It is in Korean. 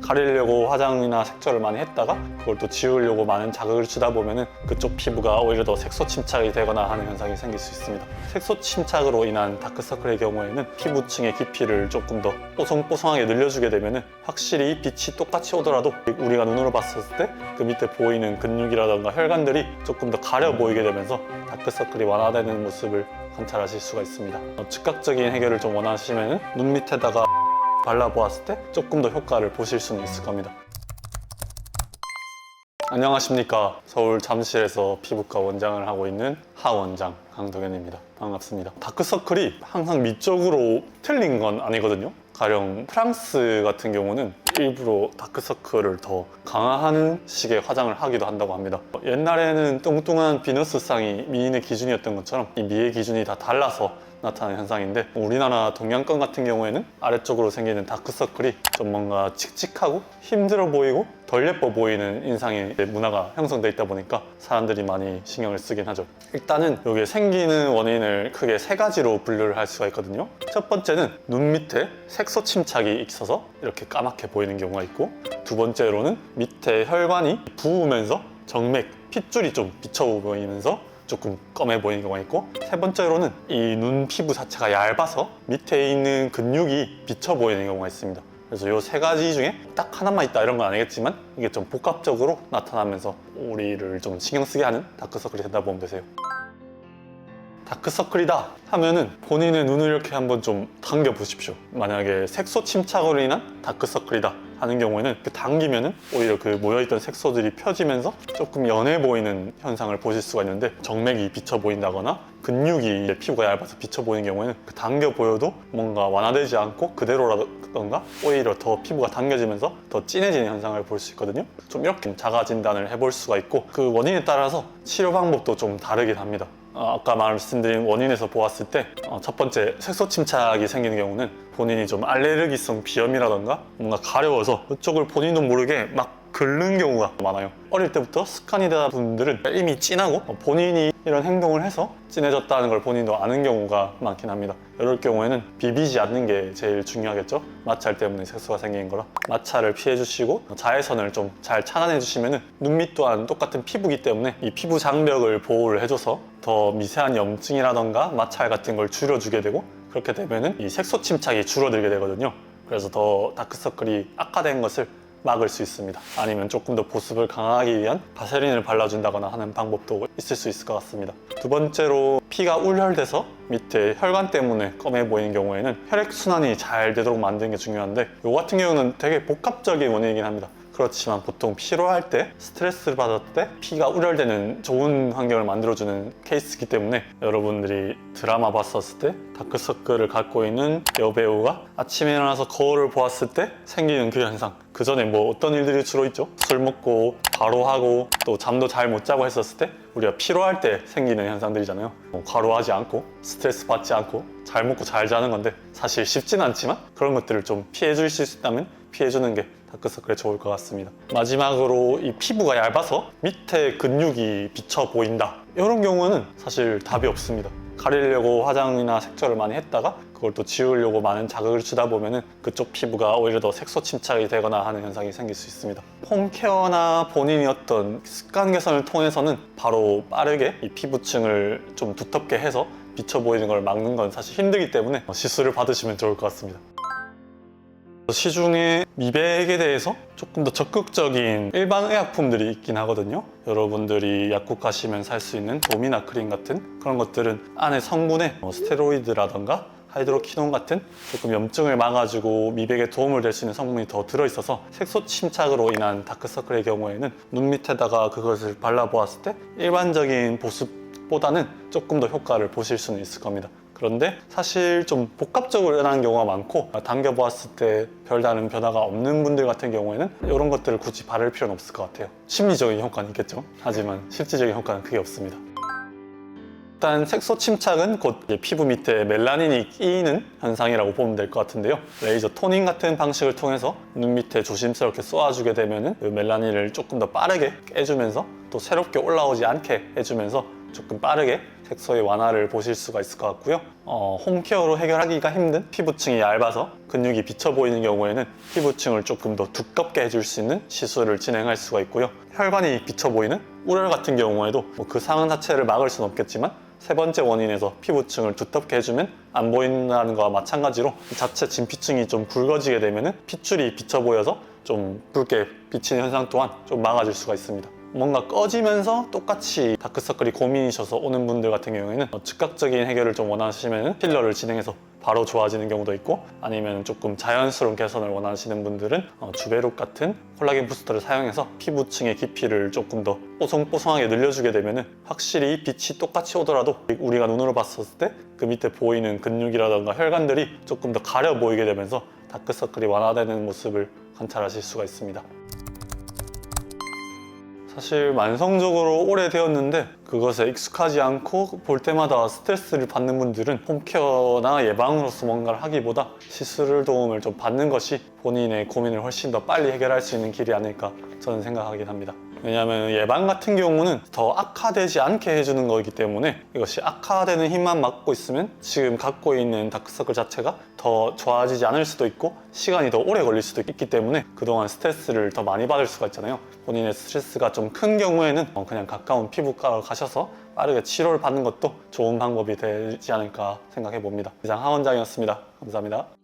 가리려고 화장이나 색조를 많이 했다가 그걸 또 지우려고 많은 자극을 주다 보면은 그쪽 피부가 오히려 더 색소 침착이 되거나 하는 현상이 생길 수 있습니다. 색소 침착으로 인한 다크서클의 경우에는 피부층의 깊이를 조금 더 뽀송뽀송하게 늘려주게 되면은 확실히 빛이 똑같이 오더라도 우리가 눈으로 봤을 때 그 밑에 보이는 근육이라던가 혈관들이 조금 더 가려 보이게 되면서 다크서클이 완화되는 모습을 관찰하실 수가 있습니다. 즉각적인 해결을 좀 원하시면 눈 밑에다가 발라보았을 때 조금 더 효과를 보실 수는 있을 겁니다. 안녕하십니까. 서울 잠실에서 피부과 원장을 하고 있는 하 원장 강동현입니다. 반갑습니다. 다크서클이 항상 미적으로 틀린 건 아니거든요. 가령 프랑스 같은 경우는 일부러 다크서클을 더 강화하는 식의 화장을 하기도 한다고 합니다. 옛날에는 뚱뚱한 비너스상이 미인의 기준이었던 것처럼 이 미의 기준이 다 달라서 나타나는 현상인데, 우리나라 동양권 같은 경우에는 아래쪽으로 생기는 다크서클이 좀 뭔가 칙칙하고 힘들어 보이고 덜 예뻐 보이는 인상의 문화가 형성돼 있다 보니까 사람들이 많이 신경을 쓰긴 하죠. 일단은 여기에 생기는 원인을 크게 3가지로 분류를 할 수가 있거든요. 첫 번째는 눈 밑에 색소 침착이 있어서 이렇게 까맣게 보이는 경우가 있고, 두 번째로는 밑에 혈관이 부으면서 정맥, 핏줄이 좀 비쳐 보이면서 조금 검해 보이는 경우가 있고, 세 번째로는 이 눈 피부 자체가 얇아서 밑에 있는 근육이 비쳐 보이는 경우가 있습니다. 그래서 이 3가지 중에 딱 하나만 있다 이런 건 아니겠지만 이게 좀 복합적으로 나타나면서 우리를 좀 신경 쓰게 하는 다크서클이 된다 보면 되세요. 다크서클이다 하면은 본인의 눈을 이렇게 한번 좀 당겨 보십시오. 만약에 색소 침착으로 인한 다크서클이다 하는 경우에는 당기면은 오히려 그 모여있던 색소들이 펴지면서 조금 연해 보이는 현상을 보실 수가 있는데, 정맥이 비쳐 보인다거나 근육이 피부가 얇아서 비쳐 보이는 경우에는 당겨 보여도 뭔가 완화되지 않고 그대로라던가 오히려 더 피부가 당겨지면서 더 진해지는 현상을 볼 수 있거든요. 좀 이렇게 자가 진단을 해볼 수가 있고, 그 원인에 따라서 치료 방법도 좀 다르긴 합니다. 아까 말씀드린 원인에서 보았을 때 첫 번째, 색소 침착이 생기는 경우는 본인이 좀 알레르기성 비염이라던가 뭔가 가려워서 그쪽을 본인도 모르게 막 긁는 경우가 많아요. 어릴 때부터 습관이 되다 분들은 이미 진하고 본인이 이런 행동을 해서 진해졌다는 걸 본인도 아는 경우가 많긴 합니다. 이럴 경우에는 비비지 않는 게 제일 중요하겠죠. 마찰 때문에 색소가 생긴 거라 마찰을 피해 주시고 자외선을 좀 잘 차단해 주시면 눈 밑 또한 똑같은 피부이기 때문에 이 피부 장벽을 보호를 해줘서 더 미세한 염증이라던가 마찰 같은 걸 줄여주게 되고, 그렇게 되면은 이 색소 침착이 줄어들게 되거든요. 그래서 더 다크서클이 악화된 것을 막을 수 있습니다. 아니면 조금 더 보습을 강화하기 위한 바세린을 발라준다거나 하는 방법도 있을 수 있을 것 같습니다. 두 번째로, 피가 울혈돼서 밑에 혈관 때문에 검해 보이는 경우에는 혈액순환이 잘 되도록 만드는 게 중요한데, 이 같은 경우는 되게 복합적인 원인이긴 합니다. 그렇지만 보통 피로할 때, 스트레스를 받을 때 피가 울혈되는 좋은 환경을 만들어주는 케이스이기 때문에, 여러분들이 드라마 봤었을 때 다크서클을 갖고 있는 여배우가 아침에 일어나서 거울을 보았을 때 생기는 그 현상, 그 전에 뭐 어떤 일들이 주로 있죠? 술 먹고 과로하고 또 잠도 잘 못 자고 했었을 때 우리가 피로할 때 생기는 현상들이잖아요. 과로하지 않고 스트레스 받지 않고 잘 먹고 잘 자는 건데, 사실 쉽지는 않지만 그런 것들을 좀 피해 주실 수 있다면 피해 주는 게 다크서클에 좋을 것 같습니다. 마지막으로, 이 피부가 얇아서 밑에 근육이 비쳐 보인다, 이런 경우는 사실 답이 없습니다. 가리려고 화장이나 색조를 많이 했다가 그걸 또 지우려고 많은 자극을 주다 보면은 그쪽 피부가 오히려 더 색소 침착이 되거나 하는 현상이 생길 수 있습니다. 홈케어나 본인이 어떤 습관 개선을 통해서는 바로 빠르게 이 피부층을 좀 두텁게 해서 비쳐 보이는 걸 막는 건 사실 힘들기 때문에 시술을 받으시면 좋을 것 같습니다. 시중에 미백에 대해서 조금 더 적극적인 일반 의약품들이 있긴 하거든요. 여러분들이 약국 가시면 살 수 있는 도미나 크림 같은 그런 것들은 안에 성분에 스테로이드라던가 하이드로키논 같은 조금 염증을 막아주고 미백에 도움을 될 수 있는 성분이 더 들어있어서 색소 침착으로 인한 다크서클의 경우에는 눈 밑에다가 그것을 발라보았을 때 일반적인 보습보다는 조금 더 효과를 보실 수는 있을 겁니다. 그런데 사실 좀 복합적으로 일어나는 경우가 많고, 당겨보았을 때 별다른 변화가 없는 분들 같은 경우에는 이런 것들을 굳이 바를 필요는 없을 것 같아요. 심리적인 효과는 있겠죠. 하지만 실질적인 효과는 크게 없습니다. 일단 색소 침착은 곧 피부 밑에 멜라닌이 끼이는 현상이라고 보면 될 것 같은데요. 레이저 토닝 같은 방식을 통해서 눈 밑에 조심스럽게 쏘아주게 되면은 그 멜라닌을 조금 더 빠르게 깨주면서 또 새롭게 올라오지 않게 해주면서 조금 빠르게 색소의 완화를 보실 수가 있을 것 같고요. 홈케어로 해결하기가 힘든 피부층이 얇아서 근육이 비쳐 보이는 경우에는 피부층을 조금 더 두껍게 해줄 수 있는 시술을 진행할 수가 있고요. 혈관이 비쳐 보이는 우열 같은 경우에도 그 상황 자체를 막을 수는 없겠지만 세 번째 원인에서 피부층을 두텁게 해주면 안 보인다는 거와 마찬가지로 자체 진피층이 좀 굵어지게 되면 핏줄이 비쳐 보여서 좀 붉게 비치는 현상 또한 좀 막아줄 수가 있습니다. 뭔가 꺼지면서 똑같이 다크서클이 고민이셔서 오는 분들 같은 경우에는 즉각적인 해결을 좀 원하시면 필러를 진행해서 바로 좋아지는 경우도 있고, 아니면 조금 자연스러운 개선을 원하시는 분들은 주베룩 같은 콜라겐 부스터를 사용해서 피부층의 깊이를 조금 더 뽀송뽀송하게 늘려주게 되면 확실히 빛이 똑같이 오더라도 우리가 눈으로 봤을 때 그 밑에 보이는 근육이라던가 혈관들이 조금 더 가려 보이게 되면서 다크서클이 완화되는 모습을 관찰하실 수가 있습니다. 사실 만성적으로 오래되었는데 그것에 익숙하지 않고 볼 때마다 스트레스를 받는 분들은 홈케어나 예방으로서 뭔가를 하기보다 시술 도움을 좀 받는 것이 본인의 고민을 훨씬 더 빨리 해결할 수 있는 길이 아닐까 저는 생각하긴 합니다. 왜냐하면 예방 같은 경우는 더 악화되지 않게 해주는 거기 때문에 이것이 악화되는 힘만 막고 있으면 지금 갖고 있는 다크서클 자체가 더 좋아지지 않을 수도 있고 시간이 더 오래 걸릴 수도 있기 때문에 그동안 스트레스를 더 많이 받을 수가 있잖아요. 본인의 스트레스가 좀 큰 경우에는 그냥 가까운 피부과로 가셔서 빠르게 치료를 받는 것도 좋은 방법이 되지 않을까 생각해 봅니다. 이상 하원장이었습니다. 감사합니다.